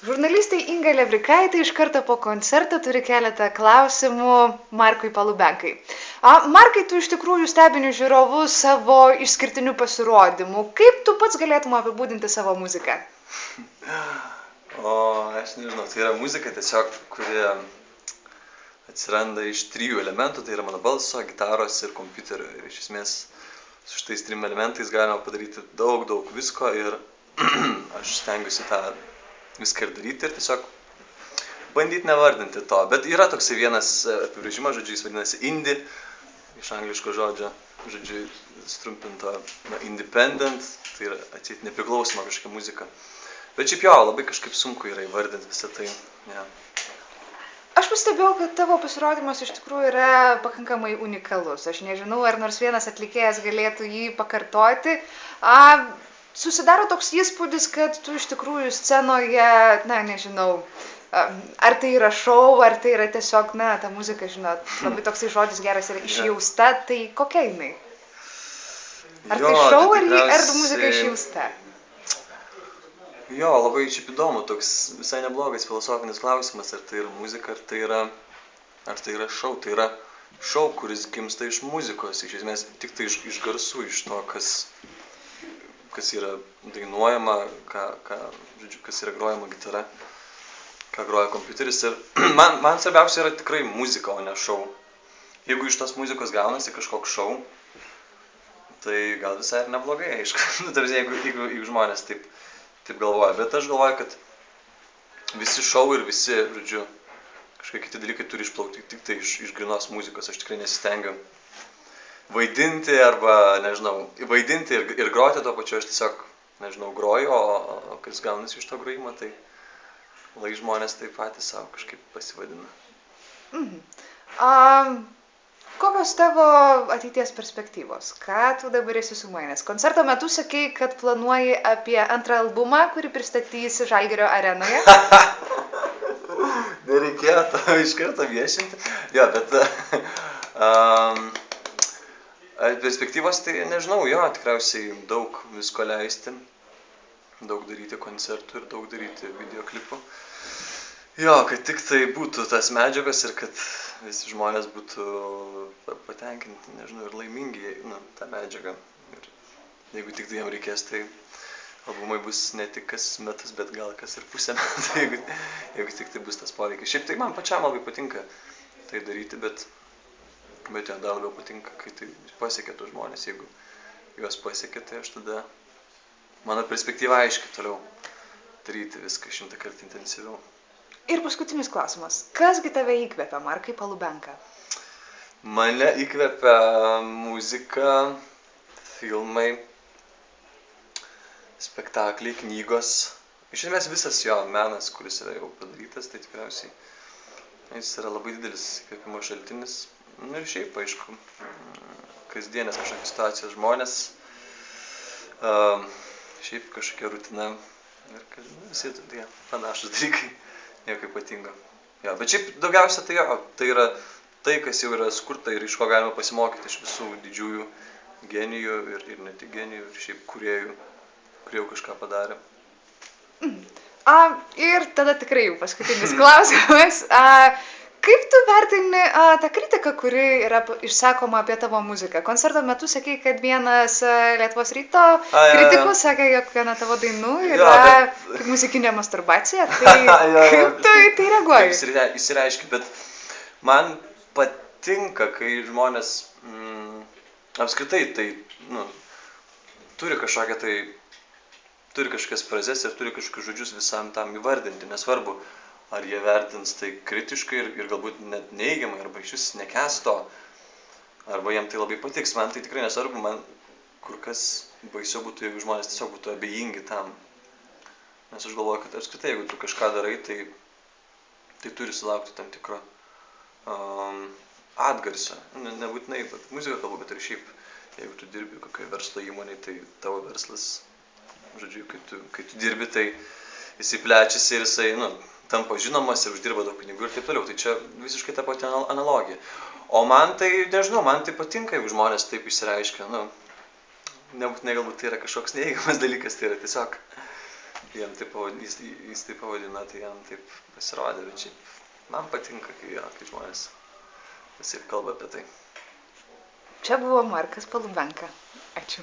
Žurnalistė Inga Lebrikaitė iš karto po koncerto turi keletą klausimų Markui Palubenkai. Markai, tu iš tikrųjų stebini žiūrovus savo išskirtiniu pasirodymu. Kaip tu pats galėtum apibūdinti savo muziką? Aš nežinau, tai yra muzika tiesiog, kuri atsiranda iš 3 elementų, tai yra mano balso, gitaros ir kompiuterio. Ir iš esmės su šitais 3 elementais galima padaryti daug visko ir aš stengiuosi tą viską ir daryti ir tiesiog bandyti nevardinti to. Bet yra toksai vienas apibrėžimas, žodžiu, jis vadinasi indie, iš angliško žodžio, žodžiu, strumpinto independent, tai yra atseit nepriklausoma kažkokia muzika. Bet šiaip jo, labai kažkaip sunku yra įvardinti visą tai. Ja. Aš pastebėjau, kad tavo pasirodymas iš tikrųjų yra pakankamai unikalus. Aš nežinau, ar nors vienas atlikėjas galėtų jį pakartoti. Susidaro toks įspūdis, kad tu iš tikrųjų scenoje, nežinau, ar tai yra šou, ar tai yra tiesiog, ta muzika, žinot, labai toksai žodis geras yra išjausta, tai kokia jinai? Ar tai šou, ar muzika išjausta? Jo, labai šiaip įdomu, toks visai neblogas filosofinis klausimas, ar tai yra muzika, ar tai yra šou. Tai yra šou, kuris gimsta iš muzikos, iš esmės tik tai iš garsų, iš to, kas yra dainuojama, žodžiu, kas yra grojama gitara, ką groja kompiuteris. Ir man svarbiausia yra tikrai muzika, o ne šou. Jeigu iš tos muzikos gaunasi kažkoks šou, tai gal visai ir neblogai, aišku, jeigu žmonės taip galvoja. Bet aš galvoju, kad visi šou ir visi, žodžiu, kažkokie kiti dalykai turi išplaukti tik tai iš grynos muzikos. Aš tikrai nesistengiu vaidinti arba, nežinau, vaidinti ir groti to pačiu. Aš tiesiog, nežinau, groju, o kas gaunasi iš to grojimo, tai lai žmonės taip patys savo kažkaip pasivadina. Kokios tavo ateities perspektyvos? Ką tu dabar esi sumanęs? Koncerto metu sakei, kad planuoji apie antrą albumą, kurį pristatysi Žalgirio arenoje. Nereikėjo to iš karto viešinti. Jo, bet perspektyvos tai nežinau, jo, tikriausiai daug visko leisti, daug daryti koncertų ir daug daryti videoklipų. Jo, kad tik tai būtų tas medžiagos ir kad visi žmonės būtų patenkinti, nežinau, ir laimingi, tą medžiagą. Ir jeigu tik tai jam reikės, tai albumai bus ne tik kas metus, bet gal kas ir pusę metų, jeigu tik tai bus tas poreikis. Šiaip tai man pačiam labai patinka tai daryti, bet jo, dar labiau patinka, kai tai pasiekia tų žmonės. Jeigu juos pasiekia, tai aš tada, mano perspektyva aiškiai toliau daryti viską 100 kartų intensyviau. Ir paskutinis klausimas. Kasgi tave įkvepia, Markai Palubenka? Mane įkvepia muzika, filmai, spektakliai, knygos. Iš esmės visas jo menas, kuris yra jau padarytas, tai tikriausiai jis yra labai didelis įkvėpimo šaltinis. Ir šiaip, aišku, kasdienės kažkokios situacijos žmonės, šiaip kažkokia rutina ir visi tie panašus dalykai. Nieko ypatingo. Ja, bet šiaip daugiausia tai yra tai, kas jau yra skurta ir iš ko galima pasimokyti iš visų didžiųjų genijų ir ne tik genijų, ir šiaip kūrėjų, kurie jau kažką padarė. Ir tada tikrai jau paskutinis klausimas. Kaip tu vertini tą kritiką, kuri yra išsakoma apie tavo muziką? Koncerto metu sakei, kad vienas Lietuvos ryto kritikų sakė, jog viena tavo dainų yra kaip muzikinė masturbacija. Tai kaip tu į tai reaguoji? Įsireiškia, bet man patinka, kai žmonės apskritai tai, turi kažkokias frazes ir turi kažkokius žodžius visam tam įvardinti, nesvarbu. Ar jie vertins tai kritiškai ir galbūt net neigiamai, arba iš vis nekęs to, arba jiem tai labai patiks. Man tai tikrai nesvarbu, man kur kas baisiau būtų, jeigu žmonės tiesiog būtų abejingi tam. Nes aš galvoju, kad apskritai, jeigu tu kažką darai, tai turi sulaukti tam tikro atgarsio. Nebūtinai, bet muzika kalbu, bet ir šiaip, jeigu tu dirbi kokioje verslo įmonėje, tai tavo verslas, žodžiu, kai tu dirbi, tai jisai plečiasi ir jisai, tampa žinomas ir uždirba daug pinigų ir taip toliau. Tai čia visiškai ta pati analogija. O man tai, nežinau, man tai patinka, jeigu žmonės taip išsireiškia. Nebūtinai galbūt tai yra kažkoks neįgamas dalykas, tai yra tiesiog jis taip pavadina, tai jam taip pasirodė, bet šiaip man patinka, kai žmonės taip kalba apie tai. Čia buvo Markas Polubenka. Ačiū.